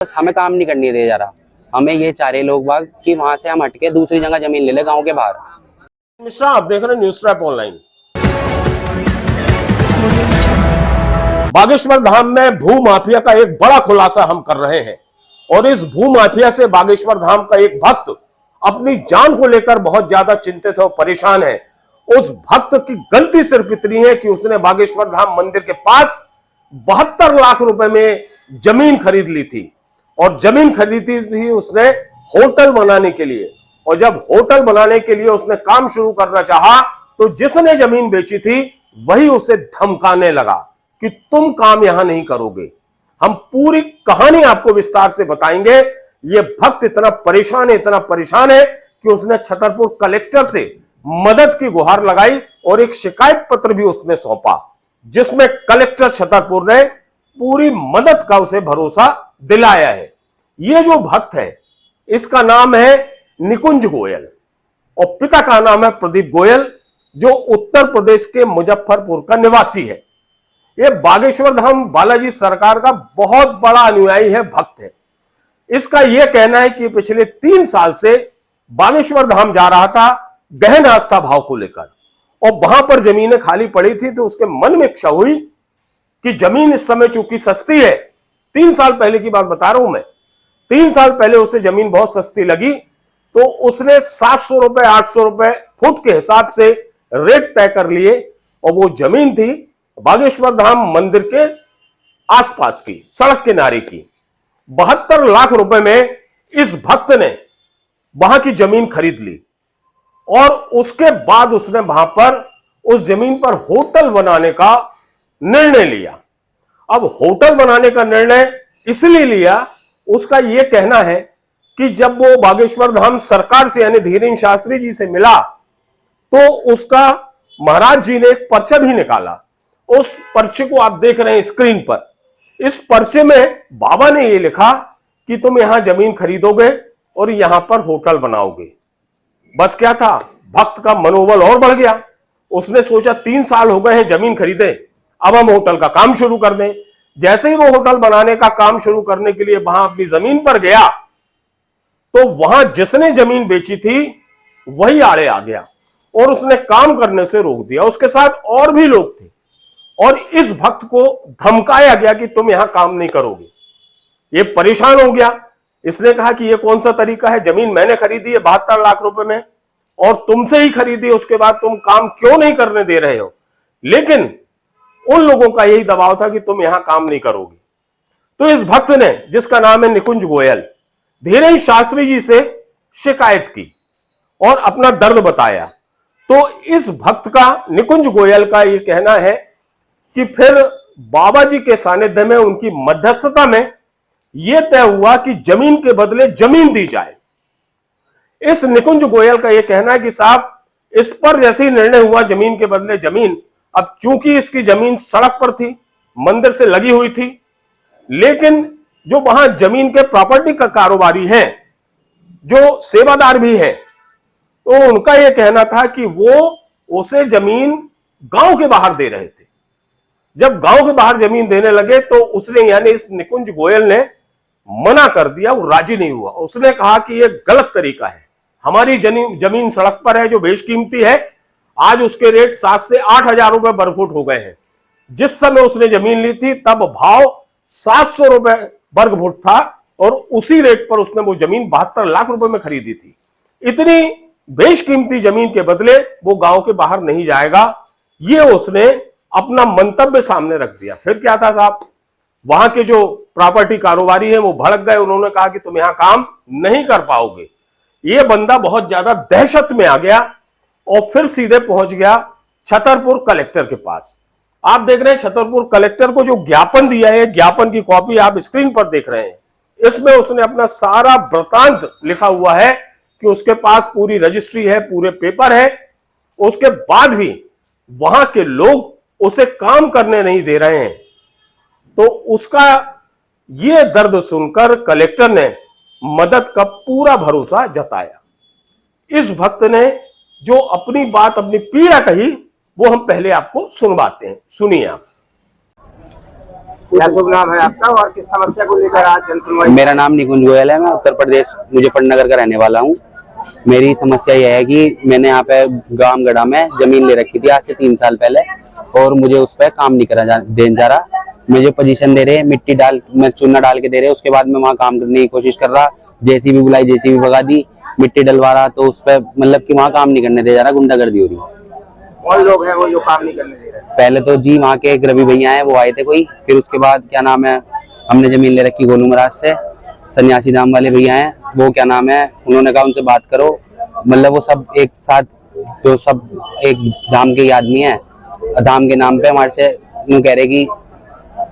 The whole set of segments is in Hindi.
बस हमें काम नहीं करने दे जा रहा। हमें ये चाह रहे लोग बाग कि वहां से हम हटके दूसरी जगह जमीन ले ले गांव के बाहर। मिश्रा, आप देख रहे हैं news trap online. Bageshwar Dham में भू माफिया का एक बड़ा खुलासा हम कर रहे हैं और इस भू माफिया से बागेश्वर धाम का एक भक्त अपनी जान को लेकर बहुत ज्यादा चिंतित और परेशान है। उस भक्त की गलती सिर्फ इतनी है कि उसने बागेश्वर धाम मंदिर के पास 72 लाख रुपए में जमीन खरीद ली थी और जमीन खरीदी थी उसने होटल बनाने के लिए। और जब होटल बनाने के लिए उसने काम शुरू करना चाहा तो जिसने जमीन बेची थी वही उसे धमकाने लगा कि तुम काम यहां नहीं करोगे। हम पूरी कहानी आपको विस्तार से बताएंगे। यह भक्त इतना परेशान है कि उसने छतरपुर कलेक्टर से मदद की गुहार लगाई और एक शिकायत पत्र भी उसने सौंपा, जिसमें कलेक्टर छतरपुर ने पूरी मदद का उसे भरोसा दिलाया है। यह जो भक्त है इसका नाम है निकुंज गोयल और पिता का नाम है प्रदीप गोयल, जो उत्तर प्रदेश के मुजफ्फरपुर का निवासी है। यह बागेश्वर धाम बालाजी सरकार का बहुत बड़ा अनुयायी है, भक्त है। इसका यह कहना है कि पिछले 3 साल से बागेश्वर धाम जा रहा था गहन आस्था भाव को लेकर और वहां पर जमीनें खाली पड़ी थी तो उसके मन में इच्छा हुई कि जमीन इस समय चूंकि सस्ती है, 3 साल पहले की बात बता रहा हूं मैं, 3 साल पहले उसे जमीन बहुत सस्ती लगी तो उसने 700 रुपए 800 रुपए फुट के हिसाब से रेट तय कर लिए और वो जमीन थी बागेश्वर धाम मंदिर के आसपास की, सड़क किनारे की। 72 लाख रुपए में इस भक्त ने वहां की जमीन खरीद ली और उसके बाद उसने वहां पर उस जमीन पर होटल बनाने का निर्णय लिया। अब होटल बनाने का निर्णय इसलिए लिया, उसका यह कहना है कि जब वो बागेश्वर धाम सरकार से यानी धीरेन्द्र शास्त्री जी से मिला तो उसका महाराज जी ने एक पर्चा भी निकाला। उस पर्चे को आप देख रहे हैं स्क्रीन पर। इस पर्चे में बाबा ने यह लिखा कि तुम यहां जमीन खरीदोगे और यहां पर होटल बनाओगे। बस क्या था, भक्त का मनोबल और बढ़ गया। उसने सोचा 3 साल हो गए हैं जमीन खरीदे, अब हम होटल का काम शुरू कर दें। जैसे ही वो होटल बनाने का काम शुरू करने के लिए वहां अपनी जमीन पर गया तो वहां जिसने जमीन बेची थी वही आड़े आ गया और उसने काम करने से रोक दिया। उसके साथ और भी लोग थे और इस भक्त को धमकाया गया कि तुम यहां काम नहीं करोगे। ये परेशान हो गया। इसने कहा कि ये कौन सा तरीका है, जमीन मैंने खरीदी है 72 लाख रुपए में और तुमसे ही खरीदी, उसके बाद तुम काम क्यों नहीं करने दे रहे हो। लेकिन उन लोगों का यही दबाव था कि तुम यहां काम नहीं करोगे। तो इस भक्त ने, जिसका नाम है निकुंज गोयल, धीरेन्द्र शास्त्री जी से शिकायत की और अपना दर्द बताया। तो इस भक्त का, निकुंज गोयल का यह कहना है कि फिर बाबा जी के सानिध्य में उनकी मध्यस्थता में यह तय हुआ कि जमीन के बदले जमीन दी जाए। इस निकुंज गोयल का यह कहना है कि साहब, इस पर जैसे ही निर्णय हुआ जमीन के बदले जमीन, अब चूंकि इसकी जमीन सड़क पर थी, मंदिर से लगी हुई थी, लेकिन जो वहां जमीन के प्रॉपर्टी का कारोबारी है, जो सेवादार भी है, तो उनका यह कहना था कि वो उसे जमीन गांव के बाहर दे रहे थे। जब गांव के बाहर जमीन देने लगे तो उसने, यानी इस निकुंज गोयल ने मना कर दिया, वो राजी नहीं हुआ। उसने कहा कि यह गलत तरीका है, हमारी जमीन सड़क पर है जो बेशकीमती है, आज उसके रेट 7 से 8 हजार रुपए वर्ग फुट हो गए हैं। जिस समय उसने जमीन ली थी तब भाव 700 रुपए वर्ग फुट था और उसी रेट पर उसने वो जमीन 72 लाख रुपए में खरीदी थी। इतनी बेशकीमती जमीन के बदले वो गांव के बाहर नहीं जाएगा, ये उसने अपना मंतव्य सामने रख दिया। फिर क्या था साहब, वहां के जो प्रॉपर्टी कारोबारी हैं वो भड़क गए। उन्होंने कहा कि तुम यहां काम नहीं कर पाओगे। ये बंदा बहुत ज्यादा दहशत में आ गया और फिर सीधे पहुंच गया छतरपुर कलेक्टर के पास। आप देख रहे हैं छतरपुर कलेक्टर को जो ज्ञापन दिया है, ज्ञापन की कॉपी आप स्क्रीन पर देख रहे हैं। इसमें उसने अपना सारा वृतांत लिखा हुआ है कि उसके पास पूरी रजिस्ट्री है, पूरे पेपर है। उसके बाद भी वहां के लोग उसे काम करने नहीं दे रहे हैं। तो उसका यह दर्द सुनकर कलेक्टर ने मदद का पूरा भरोसा जताया। इस भक्त ने जो अपनी बात, अपनी पीड़ा कही, वो हम पहले आपको सुनवाते हैं, सुनिए आप। क्या शुभ नाम है आपका और किस समस्या को लेकर आज जनसुनवाई? मेरा नाम निकुंज गोयल है। मैं उत्तर प्रदेश मुजफ्फरनगर का रहने वाला हूँ। मेरी समस्या यह है कि मैंने यहाँ पे गामगढ़ा में जमीन ले रखी थी आज से 3 साल पहले, और मुझे उस पर काम नहीं करा जा रहा। मुझे पोजीशन दे रहे, मिट्टी डाल में चूना डाल के दे रहे, उसके बाद मैं वहाँ काम करने की कोशिश कर रहा। जेसीबी बुलाई, जेसीबी भगा दी, मिट्टी डलवा रहा, तो उस पर मतलब कि वहाँ काम नहीं करने दे जा रहा, गुंडागर्दी हो रही है। कौन लोग हैं वो जो काम नहीं करने दे रहे हैं? पहले तो जी वहाँ के एक रवि भैया हैं, वो आए थे कोई। फिर उसके बाद क्या नाम है, हमने जमीन ले रखी गोलू महाराज से, सन्यासी धाम वाले भैया हैं, वो क्या नाम है, उन्होंने कहा उनसे बात करो। मतलब वो सब एक साथ, जो सब एक धाम के ही आदमी हैं, धाम के नाम पे हमारे से यूँ कह रहे कि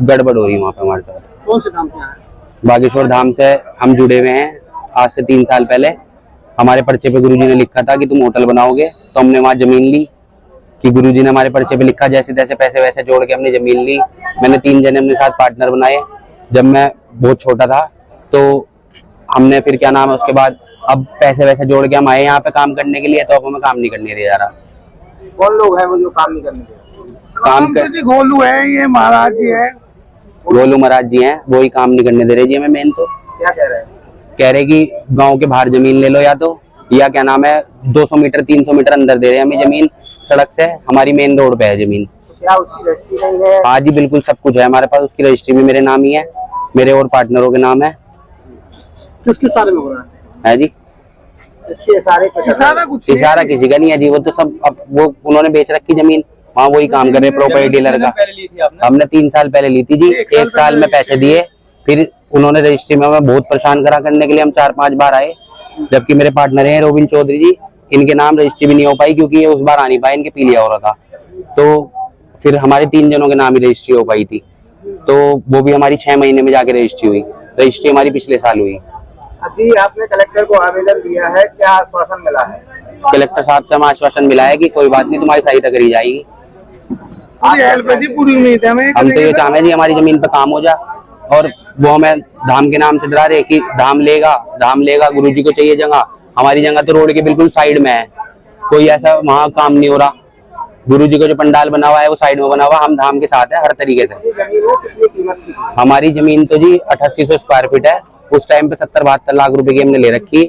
गड़बड़ हो रही है वहाँ पे हमारे साथ। कौन से काम पे आए? बागेश्वर धाम से हम जुड़े हुए हैं आज से 3 साल पहले। हमारे पर्चे पे गुरुजी ने लिखा था कि तुम होटल बनाओगे, तो हमने वहाँ जमीन ली कि गुरुजी ने हमारे पर्चे पे लिखा, जैसे तैसे पैसे वैसे जोड़ के हमने जमीन ली। मैंने 3 जने अपने साथ पार्टनर बनाए। जब मैं बहुत छोटा था तो हमने फिर क्या नाम है, उसके बाद अब पैसे वैसे जोड़ के हम आए यहाँ पे काम करने के लिए, तो अब हमें काम नहीं करने दिया जा रहा। कौन लोग हैं वो जो काम नहीं करने दे रहे? काम कर गोलू है, ये महाराज जी है। गोलू महाराज जी हैं, वो ही काम नहीं करने दे रहे जी हमें। मेन तो क्या कह रहे हैं? कह रहे कि गांव के बाहर जमीन ले लो, या क्या नाम है 200 मीटर 300 मीटर अंदर दे रहे हैं हमें जमीन सड़क से। हमारी मेन रोड पे है जमीन। तो क्या उसकी रजिस्ट्री नहीं है? हाँ जी बिल्कुल, सब कुछ है हमारे पास। उसकी रजिस्ट्री भी मेरे नाम ही है, मेरे और पार्टनरों के नाम है। किसके सारे में हो रहा है जी, इसके इशारा कुछ इशारा किसी का नहीं है जी। वो तो सब अब वो उन्होंने बेच रखी जमीन, वहाँ वही काम कर रहे प्रॉपर्टी डीलर का। हमने 3 साल पहले ली थी जी। 1 साल में पैसे दिए, फिर उन्होंने रजिस्ट्री में हमें बहुत परेशान करा करने के लिए। हम 4-5 बार आए, जबकि मेरे पार्टनर हैं रोबिन चौधरी जी, इनके नाम रजिस्ट्री भी नहीं हो पाई क्योंकि ये उस बार आ नहीं पाए, इनके पीलिया हो रहा था। तो फिर हमारे 3 जनों के नाम ही रजिस्ट्री हो पाई थी, तो वो भी हमारी 6 महीने में जाके रजिस्ट्री हुई। रजिस्ट्री हमारी पिछले साल हुई। अभी आपने कलेक्टर को आवेदन दिया है, क्या आश्वासन मिला है? कलेक्टर साहब से हमें आश्वासन मिला है कि कोई बात नहीं, तुम्हारी सहायता करी जाएगी। पूरी उम्मीद है हमें। हम तो ये चाह रहे हैं जी हमारी जमीन पे काम हो जा, और वो हमें धाम के नाम से डरा रहे कि धाम लेगा, गुरुजी को चाहिए जगह। हमारी जगह तो रोड के बिल्कुल साइड में है, कोई ऐसा वहाँ काम नहीं हो रहा। गुरुजी को जो पंडाल बना हुआ है वो साइड में बना हुआ, हम धाम के साथ है हर तरीके से। जमीन वो कितनी कीमत की थी? हमारी जमीन तो जी 8800 स्क्वायर फीट है। उस टाइम पे 70-72 लाख रुपए की हमने ले रखी,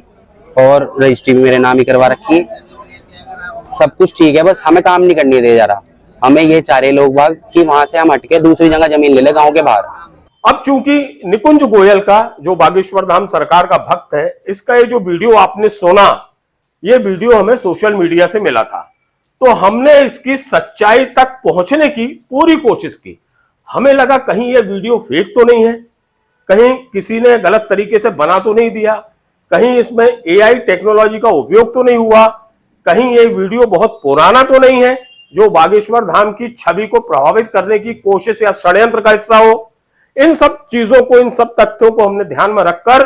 और रजिस्ट्री भी मेरे नाम ही करवा रखी। सब कुछ ठीक है, बस हमें काम नहीं करने दिया जा रहा। हमें ये चाह रहे लोग बाग कि वहां से हम हटके दूसरी जगह जमीन ले ले गाँव के बाहर। अब चूंकि निकुंज गोयल का, जो बागेश्वर धाम सरकार का भक्त है, इसका ये जो वीडियो आपने सुना, ये वीडियो हमें सोशल मीडिया से मिला था, तो हमने इसकी सच्चाई तक पहुंचने की पूरी कोशिश की। हमें लगा कहीं ये वीडियो फेक तो नहीं है, कहीं किसी ने गलत तरीके से बना तो नहीं दिया, कहीं इसमें एआई टेक्नोलॉजी का उपयोग तो नहीं हुआ, कहीं ये वीडियो बहुत पुराना तो नहीं है जो बागेश्वर धाम की छवि को प्रभावित करने की कोशिश या षड्यंत्र का हिस्सा हो। इन सब चीजों को, इन सब तथ्यों को हमने ध्यान में रखकर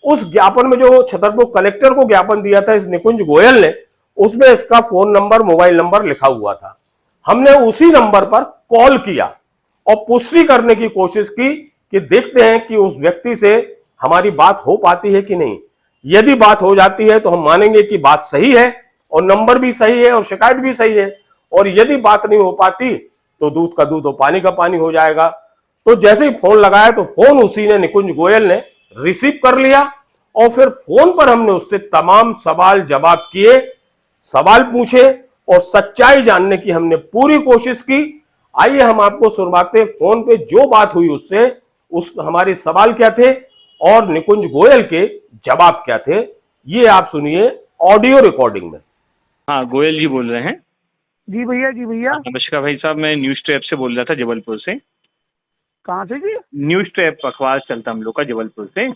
उस ज्ञापन में जो छतरपुर कलेक्टर को ज्ञापन दिया था इस निकुंज गोयल ने, उसमें इसका फोन नंबर, मोबाइल नंबर लिखा हुआ था। हमने उसी नंबर पर कॉल किया और पुष्टि करने की कोशिश की कि देखते हैं कि उस व्यक्ति से हमारी बात हो पाती है कि नहीं। यदि बात हो जाती है तो हम मानेंगे कि बात सही है और नंबर भी सही है और शिकायत भी सही है, और यदि बात नहीं हो पाती तो दूध का दूध और पानी का पानी हो जाएगा। तो जैसे ही फोन लगाया तो फोन उसी ने, निकुंज गोयल ने रिसीव कर लिया, और फिर फोन पर हमने उससे तमाम सवाल जवाब किए, सवाल पूछे और सच्चाई जानने की हमने पूरी कोशिश की। आइए हम आपको सुनवाते फोन पे जो बात हुई उससे, उस हमारे सवाल क्या थे और निकुंज गोयल के जवाब क्या थे, ये आप सुनिए ऑडियो रिकॉर्डिंग में। हाँ, गोयल जी बोल रहे हैं। जी भैया, जी भैया। नमस्कार भाई साहब, मैं न्यूज ट्रैप से बोल रहा था, जबलपुर से। कहाँ से जी? न्यूज ट्रैप अखबार चलता हम लोग का जबलपुर से।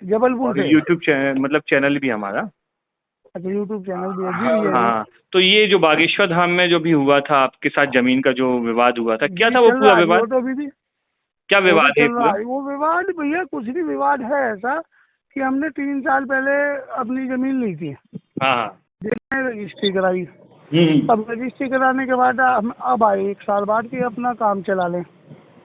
जबलपुर से? यूट्यूब मतलब चैनल भी हमारा। अच्छा, यूट्यूब चैनल भी है जी भैया। हाँ, तो ये जो बागेश्वर धाम में जो भी हुआ था आपके साथ जमीन का जो विवाद हुआ था, क्या था वो पूरा विवाद? तो अभी भी क्या विवाद है पूरा? वो विवाद भैया कुछ नहीं, विवाद है ऐसा कि हमने 3 साल पहले अपनी जमीन ली थी। हाँ, रजिस्ट्री कराई। अब रजिस्ट्री कराने के बाद हम अब आए 1 साल बाद कि अपना काम चला लें,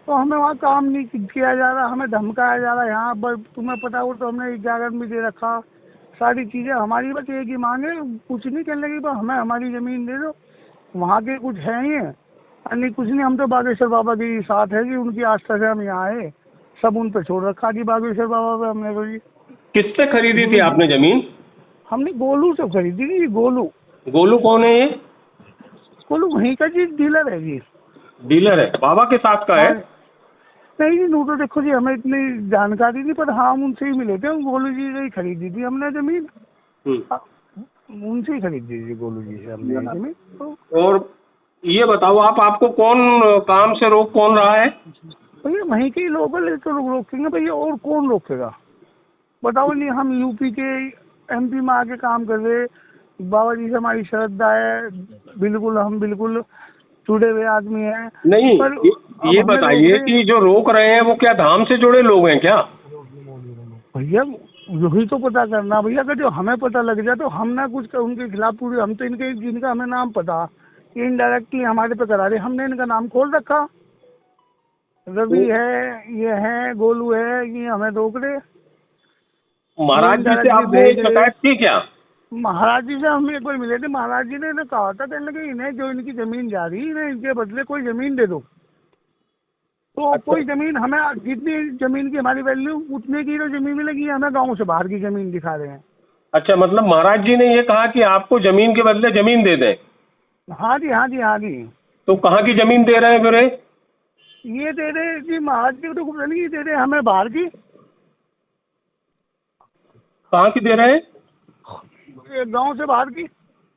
तो हमें वहाँ काम नहीं किया जा रहा, हमें धमकाया जा रहा है। यहाँ पर तुम्हें पता हो तो हमने जागरण भी दे रखा, सारी चीज़ें हमारी बस एक ही मांगे, कुछ नहीं करने लगी, तो हमें हमारी ज़मीन दे दो। वहाँ के कुछ है ही है, नहीं कुछ नहीं, हम तो बागेश्वर बाबा के साथ है कि उनकी आस्था से हम यहाँ आए, सब उन पे छोड़ रखा कि बागेश्वर बाबा पे हमने तो जी। किससे खरीदी थी आपने जमीन? हमने गोलू से खरीदी थी। गोलू, गोलू कौन है ये? गोलू वहीं का जी डीलर है जी। डीलर है, बाबा के साथ का है? नहीं जी, नू तो देखो जी हमें इतनी जानकारी नहीं, पर हाँ हम उनसे ही मिले थे। गोलू जी से ही खरीदी थी हमने जमीन, उनसे ही खरीदी थी गोलू जी से हमने जमीन। तो और ये बताओ आपको कौन काम से रोक कौन रहा है? भैया वहीं के ही लोग हैं, तो रोकेंगे भैया, और कौन रोकेगा बताओ। नहीं हम यूपी के MP में आके काम कर रहे, बाबा जी से हमारी श्रद्धा है, बिल्कुल हम बिल्कुल जुड़े हुए आदमी हैं। नहीं, पर ये बताइए कि जो रोक रहे हैं वो क्या धाम से जुड़े लोग हैं क्या? भैया यही तो पता करना भैया, अगर जो हमें पता लग जाए तो हम ना कुछ उनके खिलाफ पूरी, हम तो इनके जिनका हमें नाम पता इनडायरेक्टली हमारे पे करा रहे, हमने इनका नाम खोल रखा। रवि है, ये है, गोलू है, ये हमें रोक रहे। महाराज जी से आपने शिकायत की क्या? महाराज जी से हम एक बार मिले थे, महाराज जी ने कहा था, कहने लगे इन्हें जो इनकी जमीन जा रही है इन्हें इनके बदले कोई जमीन दे दो। तो कोई जमीन हमें, जितनी जमीन की हमारी वैल्यू उतने की तो जमीन मिलेगी, हमें गांव से बाहर की जमीन दिखा रहे हैं। अच्छा, मतलब महाराज जी ने ये कहा कि आपको जमीन के बदले जमीन दे दें? हाँ जी, हाँ जी, हाँ जी। तो कहाँ की जमीन दे रहे हैं फिर? ये दे रहे जी महाराज जी तो कुछ नहीं दे रहे हमें, बाहर की। कहाँ की दे रहे हैं? गांव से बाहर की।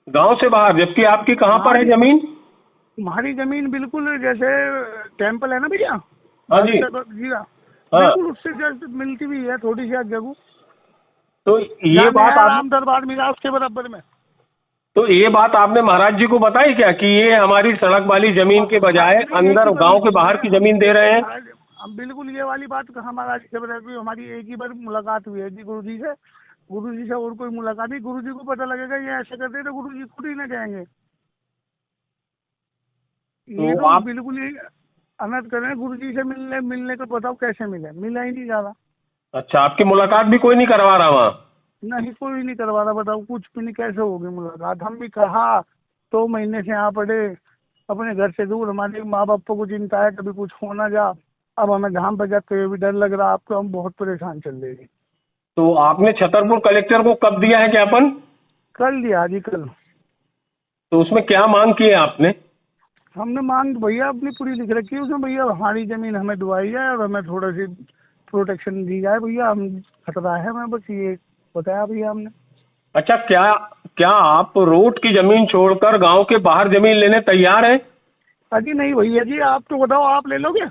गांव से बाहर, जबकि आपकी कहाँ पर है जमीन? हमारी जमीन बिल्कुल जैसे टेम्पल है ना भैया, हाँ जी, बिल्कुल उससे जस्ट मिलती हुई है, थोड़ी सी जगह। तो ये बात राम दरबार मिला उसके बराबर में। तो ये बात आपने महाराज जी को बताई क्या कि ये हमारी सड़क वाली जमीन के बजाय अंदर गांव के बाहर की जमीन दे रहे हैं? हम बिल्कुल ये वाली बात कहा महाराज जी से बताई, हमारी एक ही बार मुलाकात हुई है जी गुरु जी से। गुरु जी से और कोई मुलाकात नहीं, गुरु जी को पता लगेगा ये ऐसे करते तो गुरु जी खुद ही ना जाएंगे। ये तो आप बिल्कुल ही अनर्थ कर रहे हैं। गुरु जी से मिलने को बताओ कैसे मिला ही नहीं जा रहा। अच्छा, आपकी मुलाकात भी कोई नहीं करवा रहा वहाँ? नहीं, कोई नहीं करवा रहा, बताओ कुछ भी नहीं, कैसे होगी मुलाकात। हम भी कहा 2 महीने से यहाँ पड़े अपने घर से दूर, हमारे माँ बाप को चिंता है कभी कुछ हो ना जा। अब हमें धाम पर जाते हुए भी डर लग रहा, आपको हम बहुत परेशान चल रहे हैं। तो आपने छतरपुर कलेक्टर को कब दिया है ज्ञापन? कल दिया जी, कल। तो उसमें क्या मांग की है आपने? हमने मांग भैया अपनी पूरी लिख रखी है उसमें भैया, हमारी जमीन हमें दुआई जाए और हमें थोड़ा सी प्रोटेक्शन दी जाए भैया, हम खतरा है हमें, बस ये बताया भैया हमने। अच्छा, क्या आप रोड की जमीन छोड़कर गांव के बाहर जमीन लेने तैयार हैं? अजी नहीं भैया जी, आप तो बताओ, आप ले लोगे?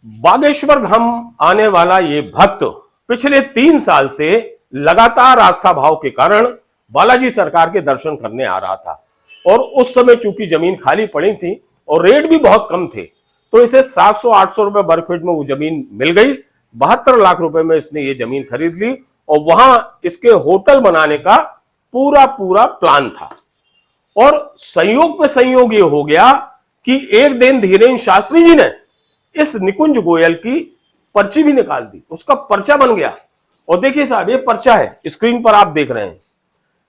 बागेश्वर धाम आने वाला ये भक्त पिछले 3 साल से लगातार आस्था भाव के कारण बालाजी सरकार के दर्शन करने आ रहा था, और उस समय चूंकि जमीन खाली पड़ी थी और रेट भी बहुत कम थे, तो इसे 700-800 रुपए वर्ग फीट में वो जमीन मिल गई। 72 लाख रुपए में इसने ये जमीन खरीद ली, और वहां इसके होटल बनाने का पूरा प्लान था। और संयोग पे संयोग ये हो गया कि एक दिन धीरेन्द्र शास्त्री जी ने इस निकुंज गोयल की पर्ची भी निकाल दी, उसका पर्चा बन गया। और देखिए साहब, ये पर्चा है, स्क्रीन पर आप देख रहे हैं।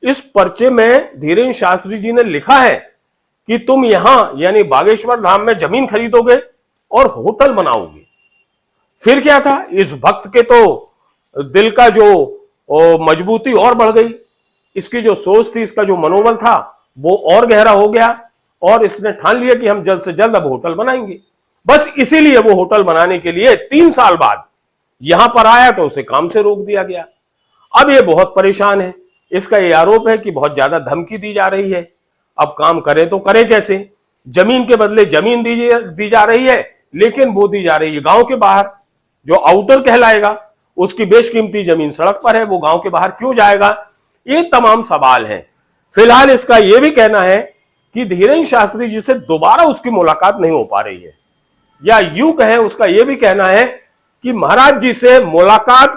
इस पर्चे में धीरेन्द्र शास्त्री जी ने लिखा है कि तुम यहां यानी बागेश्वर धाम में जमीन खरीदोगे और होटल बनाओगे। फिर क्या था, इस भक्त के तो दिल का जो मजबूती और बढ़ गई, इसकी जो सोच थी, इसका जो मनोबल था वो और गहरा हो गया, और इसने ठान लिया कि हम जल्द से जल्द अब होटल बनाएंगे। बस इसीलिए वो होटल बनाने के लिए 3 साल बाद यहां पर आया तो उसे काम से रोक दिया गया। अब ये बहुत परेशान है, इसका ये आरोप है कि बहुत ज्यादा धमकी दी जा रही है। अब काम करें तो करें कैसे? जमीन के बदले जमीन दी जा रही है, लेकिन वो दी जा रही है गांव के बाहर, जो आउटर कहलाएगा। उसकी बेशकीमती जमीन सड़क पर है, वो गांव के बाहर क्यों जाएगा? ये तमाम सवाल हैं। फिलहाल इसका यह भी कहना है कि धीरेन्द्र शास्त्री जी से दोबारा उसकी मुलाकात नहीं हो पा रही है, या यूं कहें उसका यह भी कहना है कि महाराज जी से मुलाकात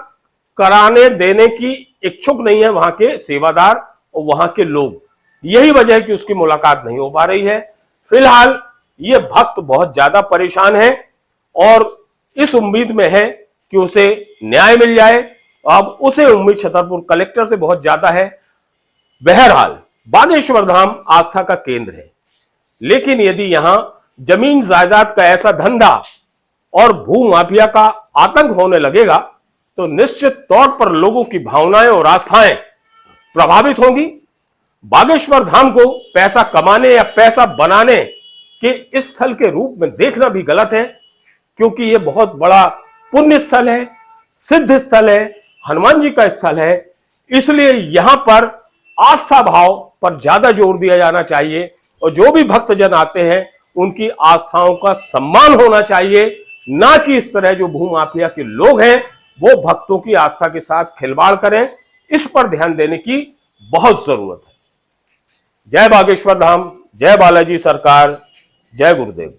कराने देने की इच्छुक नहीं है वहां के सेवादार और वहां के लोग। यही वजह है कि उसकी मुलाकात नहीं हो पा रही है। फिलहाल यह भक्त बहुत ज्यादा परेशान है और इस उम्मीद में है कि उसे न्याय मिल जाए। अब उसे उम्मीद छतरपुर कलेक्टर से बहुत ज्यादा है। बहरहाल बागेश्वर धाम आस्था का केंद्र है, लेकिन यदि यहां जमीन जायदाद का ऐसा धंधा और भू माफिया का आतंक होने लगेगा तो निश्चित तौर पर लोगों की भावनाएं और आस्थाएं प्रभावित होंगी। बागेश्वर धाम को पैसा कमाने या पैसा बनाने के स्थल के रूप में देखना भी गलत है, क्योंकि यह बहुत बड़ा पुण्य स्थल है, सिद्ध स्थल है, हनुमान जी का स्थल है। इसलिए यहां पर आस्था भाव पर ज्यादा जोर दिया जाना चाहिए और जो भी भक्तजन आते हैं उनकी आस्थाओं का सम्मान होना चाहिए, ना कि इस तरह जो भूमाफिया के लोग हैं वो भक्तों की आस्था के साथ खिलवाड़ करें। इस पर ध्यान देने की बहुत जरूरत है। जय बागेश्वर धाम, जय बालाजी सरकार, जय गुरुदेव।